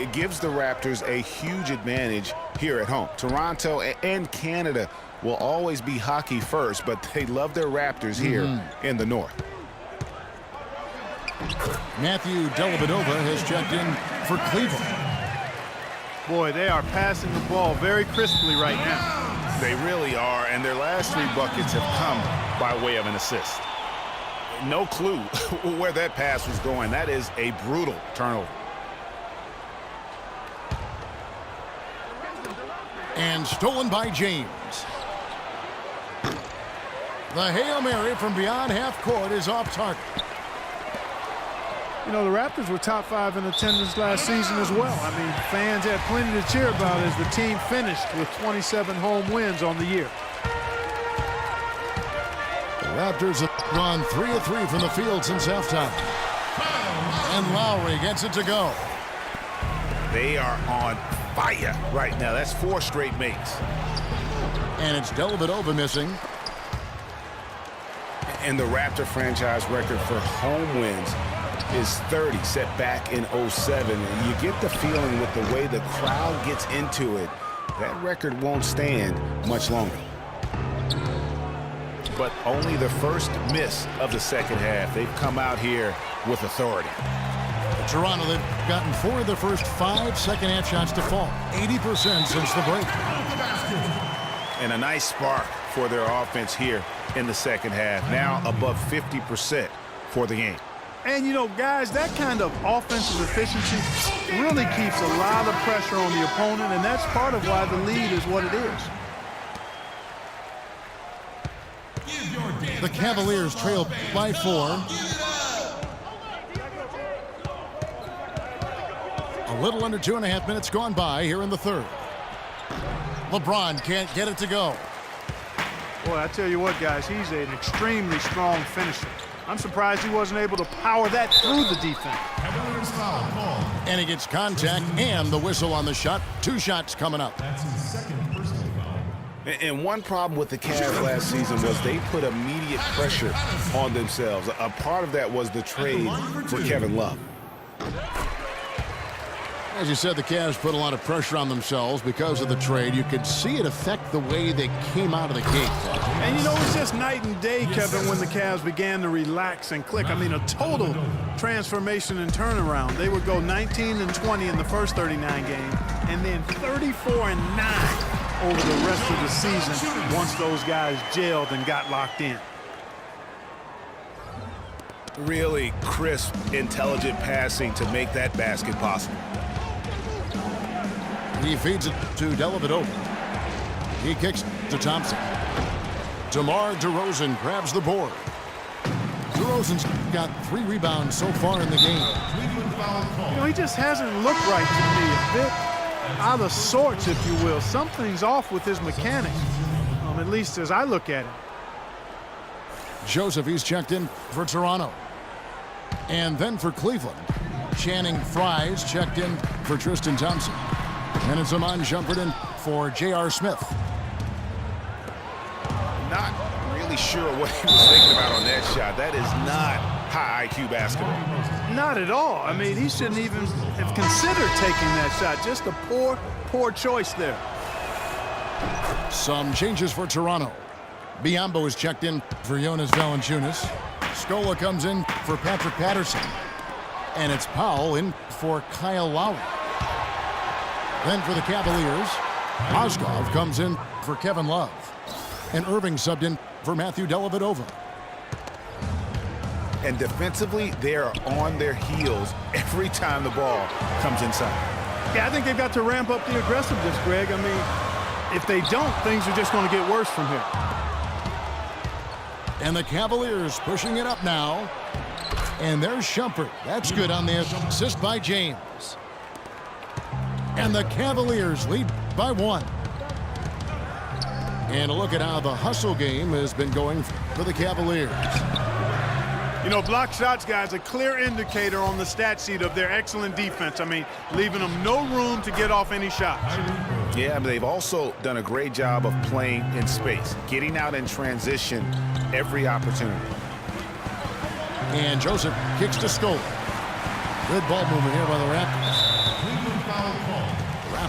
It gives the Raptors a huge advantage here at home. Toronto and Canada will always be hockey first, but they love their Raptors here in the North. Matthew Dellavedova has checked in for Cleveland. Boy, they are passing the ball very crisply right now. They really are, and their last 3 buckets have come by way of an assist. No clue where that pass was going. That is a brutal turnover. And stolen by James. The Hail Mary from beyond half court is off target. You know, the Raptors were top 5 in attendance last season as well. I mean, fans had plenty to cheer about as the team finished with 27 home wins on the year. The Raptors have gone 3 of 3 from the field since halftime. And Lowry gets it to go. They are on fire right now. That's 4 straight makes. And it's Dellavedova missing. And the Raptor franchise record for home wins is 30, set back in 07. And you get the feeling with the way the crowd gets into it, that record won't stand much longer. But only the first miss of the second half. They've come out here with authority. Toronto, they've gotten 4 of their first 5 second-half shots to fall. 80% since the break. And a nice spark for their offense here in the second half. Now above 50% for the game. And, you know, guys, that kind of offensive efficiency really keeps a lot of pressure on the opponent, and that's part of why the lead is what it is. The Cavaliers trail by 4. A little under 2.5 minutes gone by here in the third. LeBron can't get it to go. Boy, I tell you what, guys, he's an extremely strong finisher. I'm surprised he wasn't able to power that through the defense. And he gets contact and the whistle on the shot. 2 shots coming up. That's his second personal foul. And one problem with the Cavs last season was they put immediate pressure on themselves. A part of that was the trade for Kevin Love. As you said, the Cavs put a lot of pressure on themselves because of the trade. You could see it affect the way they came out of the gate. And, you know, it's just night and day, Kevin, when the Cavs began to relax and click. I mean, a total transformation and turnaround. They would go 19 and 20 in the first 39 games, and then 34 and 9 over the rest of the season once those guys gelled and got locked in. Really crisp, intelligent passing to make that basket possible. He feeds it to Dellavedova. He kicks to Thompson. DeMar DeRozan grabs the board. DeRozan's got 3 rebounds so far in the game. You know, he just hasn't looked right to me. A bit out of sorts, if you will. Something's off with his mechanics, at least as I look at it. Joseph, he's checked in for Toronto. And then for Cleveland, Channing Frye's checked in for Tristan Thompson. And it's Iman Shumpert for J.R. Smith. Not really sure what he was thinking about on that shot. That is not high IQ basketball. Not at all. I mean, he shouldn't even have considered taking that shot. Just a poor choice there. Some changes for Toronto. Biyombo is checked in for Jonas Valanciunas. Scola comes in for Patrick Patterson. And it's Powell in for Kyle Lowry. Then for the Cavaliers, Mozgov comes in for Kevin Love. And Irving subbed in for Matthew Dellavedova. And defensively, they are on their heels every time the ball comes inside. Yeah, I think they've got to ramp up the aggressiveness, Greg. I mean, if they don't, things are just going to get worse from here. And the Cavaliers pushing it up now. And there's Shumpert. That's good on the assist by James. And the Cavaliers lead by 1. And a look at how the hustle game has been going for the Cavaliers. You know, block shots, guys, a clear indicator on the stat sheet of their excellent defense. I mean, leaving them no room to get off any shots. Yeah, but they've also done a great job of playing in space, getting out in transition every opportunity. And Joseph kicks to Scola. Good ball movement here by the Raptors.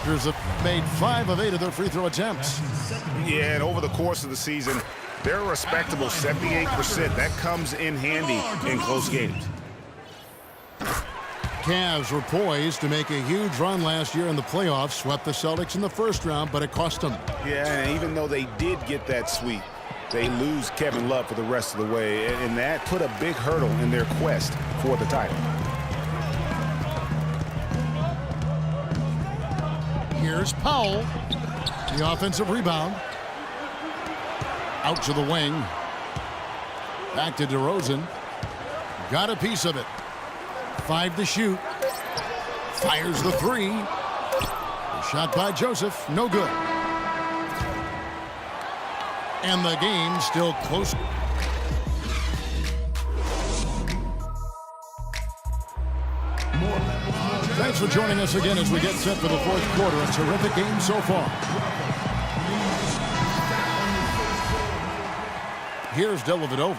Raptors have made 5 of 8 of their free throw attempts. Yeah, and over the course of the season, they're a respectable 78%. That comes in handy in close games. Cavs were poised to make a huge run last year in the playoffs, swept the Celtics in the first round, but it cost them. Yeah, and even though they did get that sweep, they lose Kevin Love for the rest of the way, and that put a big hurdle in their quest for the title. Here's Powell. The offensive rebound. Out to the wing. Back to DeRozan. Got a piece of it. 5 to shoot. Fires the 3. The shot by Joseph. No good. And the game still close. Thanks for joining us again as we get set for the fourth quarter. A terrific game so far. Here's Dellavedova.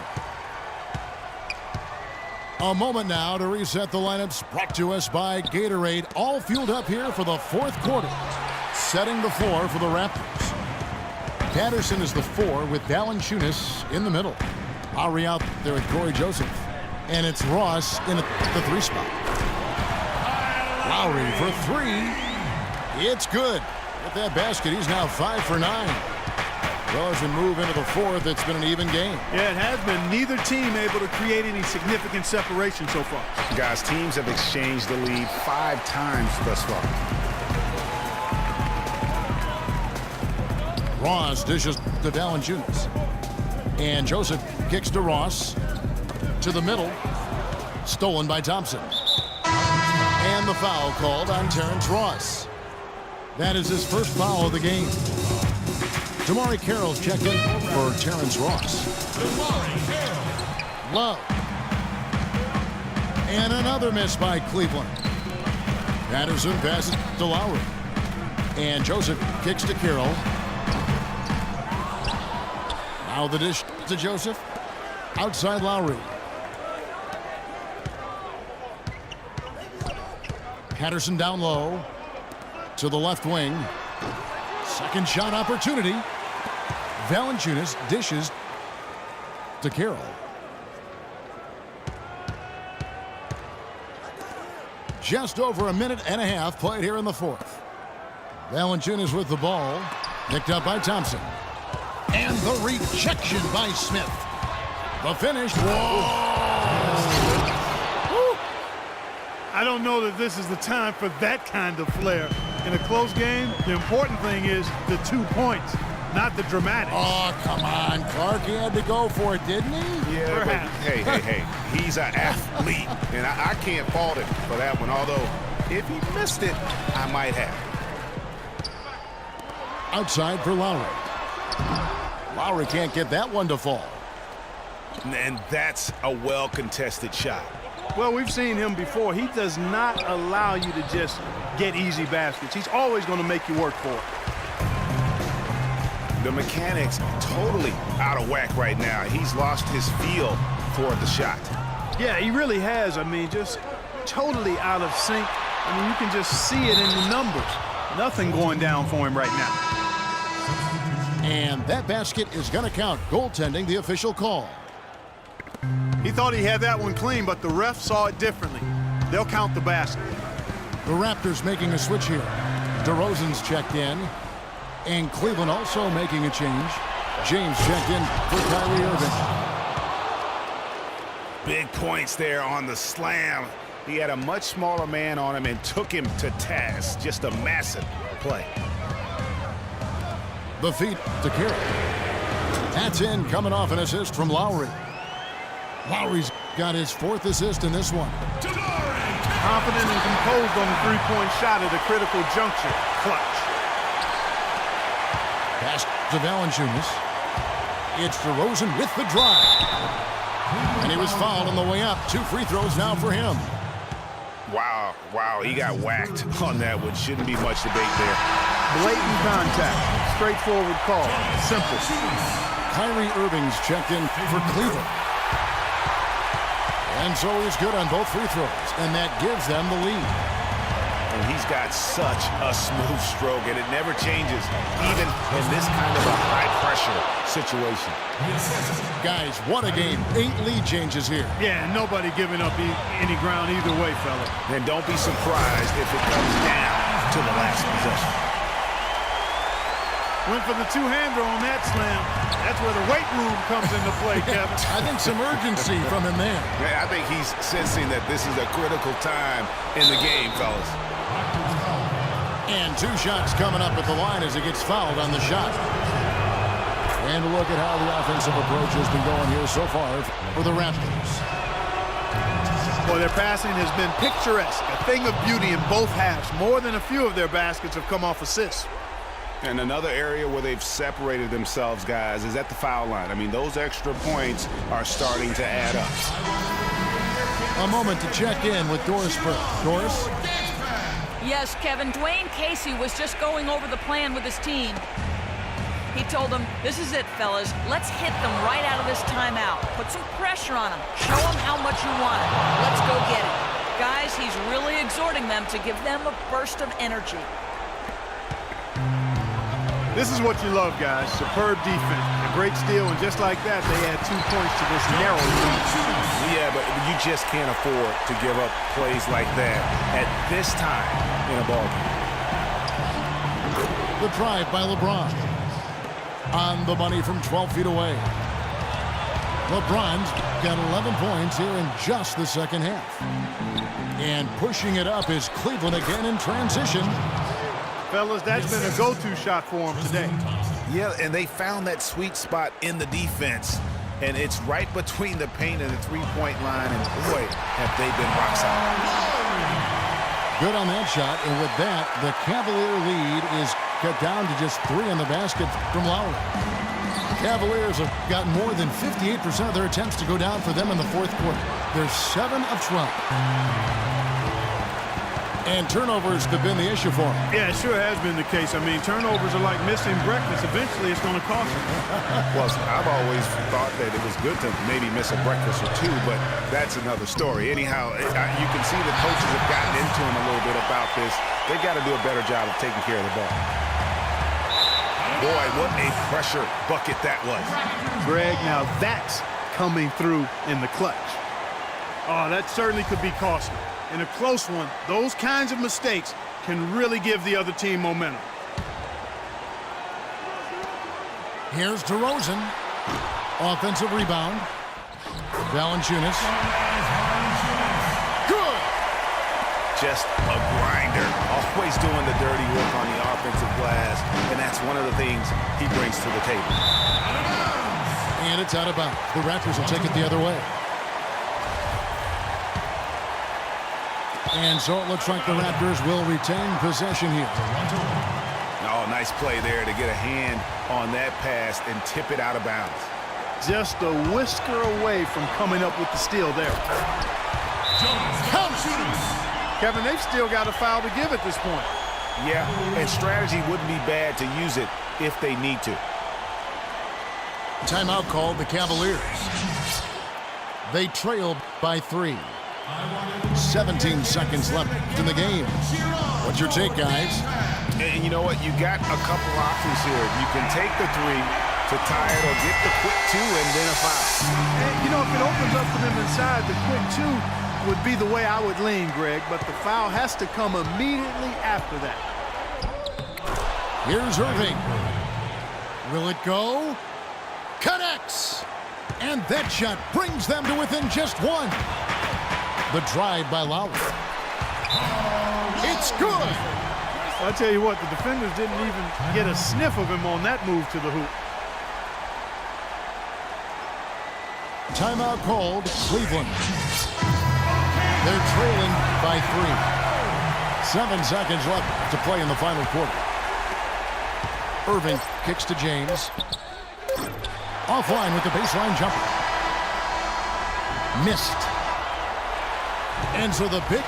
A moment now to reset the lineups, brought to us by Gatorade. All fueled up here for the fourth quarter. Setting the floor for the Raptors. Patterson is the 4 with Valanciunas in the middle. Lowry out there with Corey Joseph. And it's Ross in the 3 spot. Lowry for 3. It's good. With that basket, he's now 5 for 9. Well, as we move into the fourth, it's been an even game. Yeah, it has been. Neither team able to create any significant separation so far. Guys, teams have exchanged the lead 5 times thus far. Ross dishes to Valanciunas. And Joseph kicks to Ross. To the middle. Stolen by Thompson. And the foul called on Terrence Ross. That is his first foul of the game. Damari Carroll's checked in for Terrence Ross. Love. And another miss by Cleveland. Patterson passes to Lowry. And Joseph kicks to Carroll. Now the dish to Joseph. Outside Lowry. Patterson down low. To the left wing. Second shot opportunity. Valanciunas dishes to Carroll. Just over a minute and a half played here in the fourth. Valanciunas with the ball. Picked up by Thompson. And the rejection by Smith. The finish. I don't know that this is the time for that kind of flair. In a close game, the important thing is the 2 points, not the dramatics. Oh, come on. Clark, he had to go for it, didn't he? Yeah, Perhaps. but hey, he's an athlete, and I can't fault him for that one, although if he missed it, I might have. Outside for Lowry. Lowry can't get that one to fall. And that's a well-contested shot. Well, we've seen him before. He does not allow you to just get easy baskets. He's always going to make you work for it. The mechanics totally out of whack right now. He's lost his feel for the shot. Yeah, he really has. I mean, just totally out of sync. I mean, you can just see it in the numbers. Nothing going down for him right now. And that basket is going to count. Goaltending, the official call. He thought he had that one clean, but the ref saw it differently. They'll count the basket. The Raptors making a switch here. DeRozan's checked in. And Cleveland also making a change. James checked in for Kyrie Irving. Big points there on the slam. He had a much smaller man on him and took him to task. Just a massive play. The feed to Carroll. That's in, coming off an assist from Lowry. Lowry's got his 4th assist in this one. Confident and composed on the three-point shot at a critical juncture. Clutch. Pass to Valanciunas. It's DeRozan with the drive. And he was fouled on the way up. 2 free throws now for him. Wow, he got whacked on that one. Shouldn't be much debate there. Blatant contact. Straightforward call. Simple. Kyrie Irving's checked in for Cleveland. And so he's good on both free throws, and that gives them the lead. he's got such a smooth stroke, and it never changes, even in this kind of a high-pressure situation. Guys, what a game. 8 lead changes here. Yeah, nobody giving up any ground either way, fella. And don't be surprised if it comes down to the last possession. Went for the two-hander on that slam. That's where the weight room comes into play, Kevin. I think some urgency from him there. Yeah, I think he's sensing that this is a critical time in the game, fellas. And 2 shots coming up at the line as he gets fouled on the shot. And look at how the offensive approach has been going here so far for the Raptors. Boy, their passing has been picturesque, a thing of beauty in both halves. More than a few of their baskets have come off assists. And another area where they've separated themselves, guys, is at the foul line. I mean, those extra points are starting to add up. A moment to check in with Doris Burke. Doris? Yes, Kevin, Dwayne Casey was just going over the plan with his team. He told them, this is it, fellas. Let's hit them right out of this timeout. Put some pressure on them. Show them how much you want it. Let's go get it. Guys, he's really exhorting them to give them a burst of energy. This is what you love, guys. Superb defense. A great steal, and just like that, they add 2 points to this narrow lead. Yeah, but you just can't afford to give up plays like that at this time in a ballgame. The drive by LeBron. On the money from 12 feet away. LeBron's got 11 points here in just the second half. And pushing it up is Cleveland again in transition. Fellas, that's been a go-to shot for them today. Yeah, and they found that sweet spot in the defense. And it's right between the paint and the three-point line. And boy, have they been rock solid. Good on that shot. And with that, the Cavalier lead is cut down to just 3 in the basket from Lowry. Cavaliers have gotten more than 58% of their attempts to go down for them in the fourth quarter. They're 7 of 12. And turnovers have been the issue for them. Yeah, it sure has been the case. I mean, turnovers are like missing breakfast. Eventually, it's going to cost them. Well, I've always thought that it was good to maybe miss a breakfast or 2, but that's another story. Anyhow, you can see the coaches have gotten into them a little bit about this. They've got to do a better job of taking care of the ball. Boy, what a pressure bucket that was. Greg, now that's coming through in the clutch. Oh, that certainly could be costly. In a close one, those kinds of mistakes can really give the other team momentum. Here's DeRozan. Offensive rebound. Valanciunas. Good! Just a grinder. Always doing the dirty work on the offensive glass, and that's one of the things he brings to the table. And it's out of bounds. The Raptors will take it the other way. And so it looks like the Raptors will retain possession here. Oh, nice play there to get a hand on that pass and tip it out of bounds. Just a whisker away from coming up with the steal there. Kevin, they've still got a foul to give at this point. Yeah, and strategy wouldn't be bad to use it if they need to. Timeout called the Cavaliers. They trail by 3. 17 seconds left in the game. What's your take, guys? And you know what? You got a couple options here. You can take the 3 to tie it or get the quick 2 and then a foul. And, you know, if it opens up for them inside, the quick 2 would be the way I would lean, Greg, but the foul has to come immediately after that. Here's Irving. Will it go? Connects! And that shot brings them to within just 1. The drive by Lowry. It's good! I'll tell you what, the defenders didn't even get a sniff of him on that move to the hoop. Timeout called Cleveland. They're trailing by 3. 7 seconds left to play in the final quarter. Irving kicks to James. Offline with the baseline jumper. Missed. And so the big...